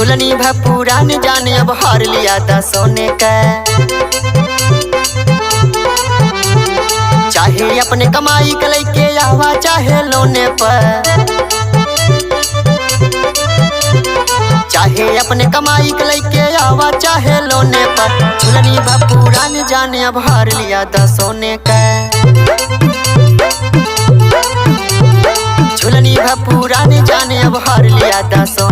झुलनी भपूरा ने जाने अब हार लिया था सोने का। चाहे अपने कमाई के लेके आवा चाहे लोने पर, चाहे अपने कमाई के लेके आवा चाहे लोने पर। झुलनी भपूरा ने जाने अब हार लिया था सोने का। झुलनी भपूरा ने जाने अब हार लिया था सोने का।